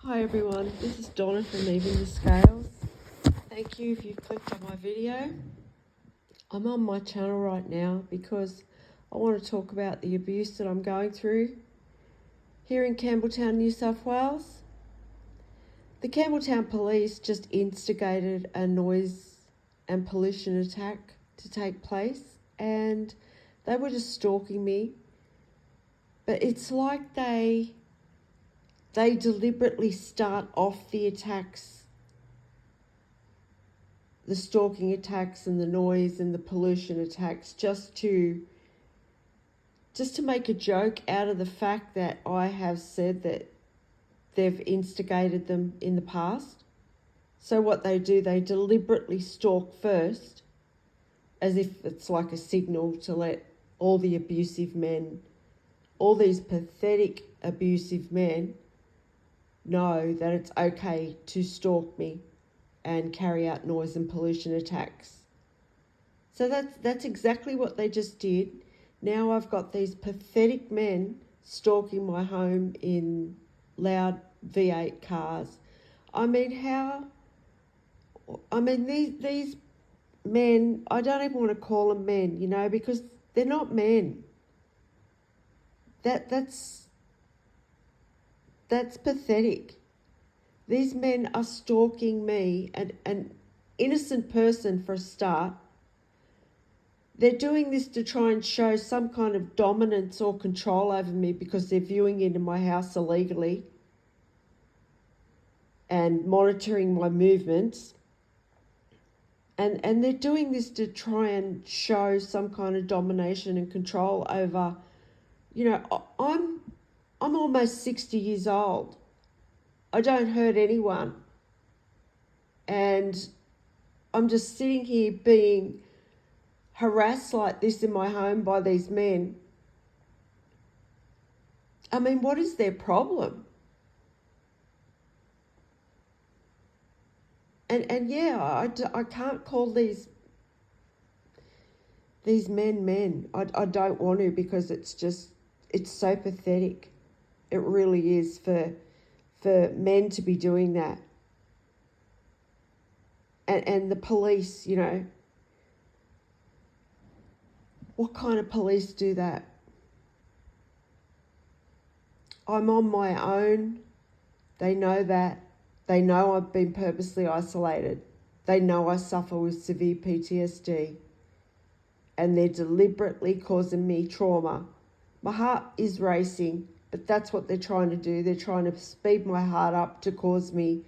Hi everyone, this is Donna from Even the Scales. Thank you if you've clicked on my video. I'm on my channel right now because I want to talk about the abuse that I'm going through here in Campbelltown, New South Wales. The Campbelltown police just instigated a noise and pollution attack to take place, and they were just stalking me. But it's like they deliberately start off the attacks, the stalking attacks and the noise and the pollution attacks, just to make a joke out of the fact that I have said that they've instigated them in the past. So what they do, they deliberately stalk first, as if it's like a signal to let all the abusive men, all these pathetic abusive men, know that it's okay to stalk me and carry out noise and pollution attacks. So that's exactly what they just did. Now I've got these pathetic men stalking my home in loud V8 cars. These men, I don't even want to call them men, because they're not men. That's pathetic. These men are stalking me, an innocent person for a start. They're doing this to try and show some kind of dominance or control over me because they're viewing into my house illegally and monitoring my movements. And they're doing this to try and show some kind of domination and control over, I'm almost 60 years old. I don't hurt anyone. And I'm just sitting here being harassed like this in my home by these men. What is their problem? And yeah, I can't call these men. I don't want to, because it's so pathetic. It really is for men to be doing that. And the police, what kind of police do that? I'm on my own. They know that. They know I've been purposely isolated. They know I suffer with severe PTSD. And they're deliberately causing me trauma. My heart is racing, but that's what they're trying to do. They're trying to speed my heart up to cause me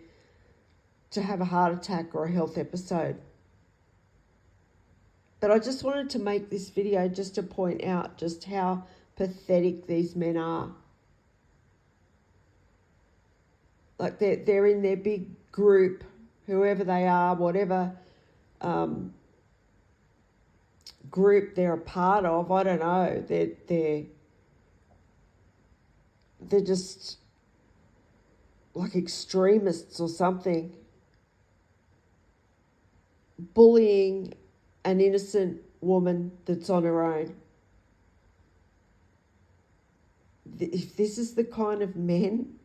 to have a heart attack or a health episode. But I just wanted to make this video just to point out just how pathetic these men are. Like they're in their big group, whoever they are, whatever group they're a part of, I don't know. They're just like extremists or something, bullying an innocent woman that's on her own. If this is the kind of men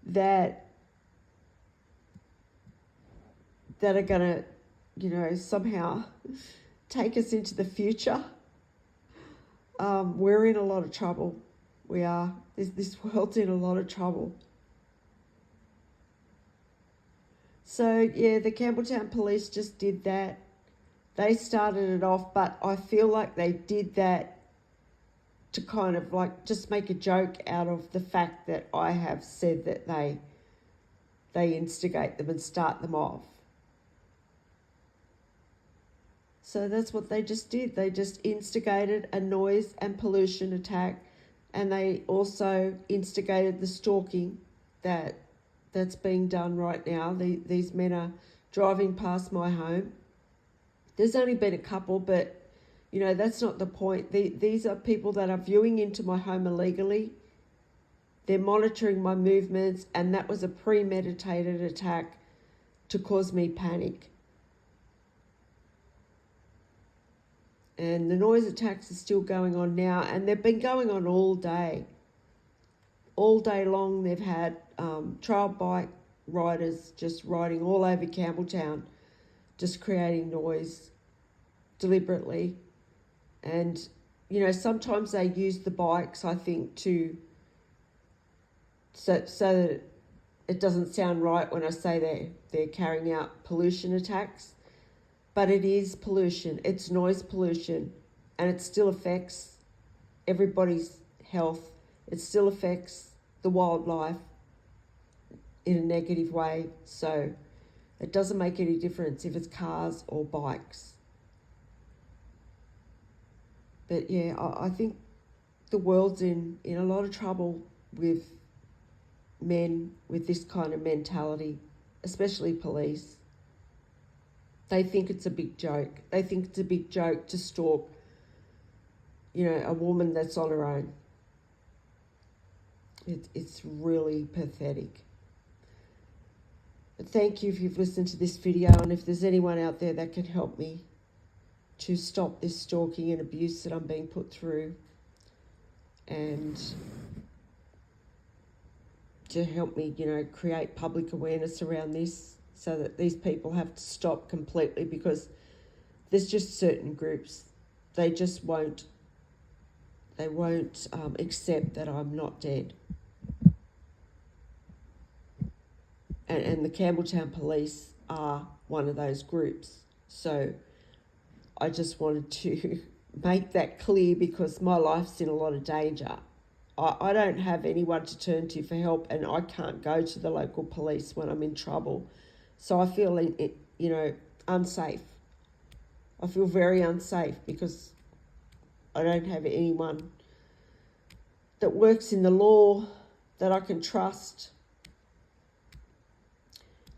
that are going to, somehow take us into the future, we're in a lot of trouble. We are. This world's in a lot of trouble. So, yeah, the Campbelltown police just did that. They started it off, but I feel like they did that to kind of like just make a joke out of the fact that I have said that they instigate them and start them off. So that's what they just did. They just instigated a noise and pollution attack, and they also instigated the stalking that's being done right now. These men are driving past my home. There's only been a couple, but that's not the point. These are people that are viewing into my home illegally. They're monitoring my movements, and that was a premeditated attack to cause me panic. And the noise attacks are still going on now, and they've been going on all day. All day long they've had trail bike riders just riding all over Campbelltown, just creating noise deliberately. And, you know, sometimes they use the bikes, I think, so that it doesn't sound right when I say they're carrying out pollution attacks. But it is pollution, it's noise pollution, and it still affects everybody's health. It still affects the wildlife in a negative way. So it doesn't make any difference if it's cars or bikes. But yeah, I think the world's in a lot of trouble with men with this kind of mentality, especially police. They think it's a big joke. They think it's a big joke to stalk, you know, a woman that's on her own. It's really pathetic. But thank you if you've listened to this video, and if there's anyone out there that can help me to stop this stalking and abuse that I'm being put through, and to help me, you know, create public awareness around this so that these people have to stop completely, because there's just certain groups, they just won't accept that I'm not dead. And the Campbelltown police are one of those groups. So I just wanted to make that clear, because my life's in a lot of danger. I don't have anyone to turn to for help, and I can't go to the local police when I'm in trouble. So I feel, you know, unsafe. I feel very unsafe because I don't have anyone that works in the law that I can trust.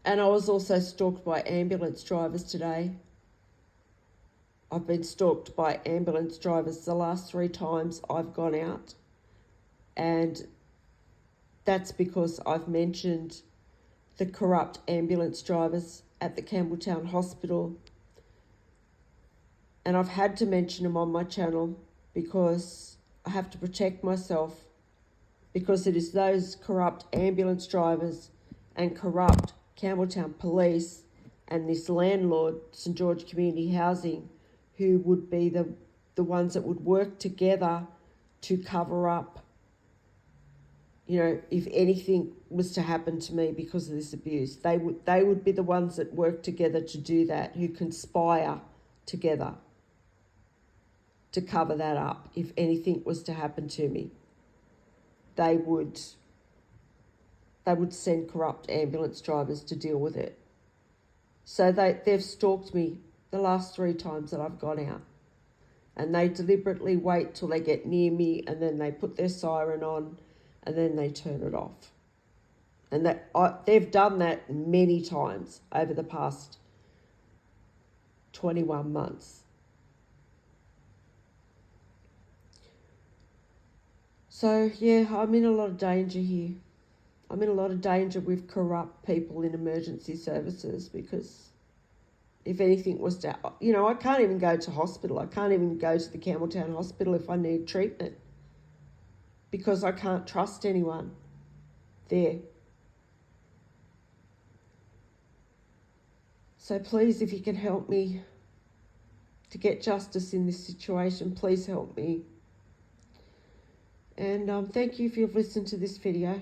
And I was also stalked by ambulance drivers today. I've been stalked by ambulance drivers the last 3 times I've gone out. And that's because I've mentioned the corrupt ambulance drivers at the Campbelltown Hospital. And I've had to mention them on my channel because I have to protect myself, because it is those corrupt ambulance drivers and corrupt Campbelltown police and this landlord, St George Community Housing, who would be the ones that would work together to cover up, you know, if anything was to happen to me because of this abuse. They would be the ones that work together to do that, who conspire together to cover that up. If anything was to happen to me, they would send corrupt ambulance drivers to deal with it. So they've stalked me the last 3 times that I've gone out. And they deliberately wait till they get near me, and then they put their siren on, and then they turn it off. And they've done that many times over the past 21 months. So, yeah, I'm in a lot of danger here. I'm in a lot of danger with corrupt people in emergency services, because if anything was to, you know, I can't even go to hospital. I can't even go to the Campbelltown Hospital if I need treatment, because I can't trust anyone there. So please, if you can help me to get justice in this situation, please help me. And thank you if you've listened to this video.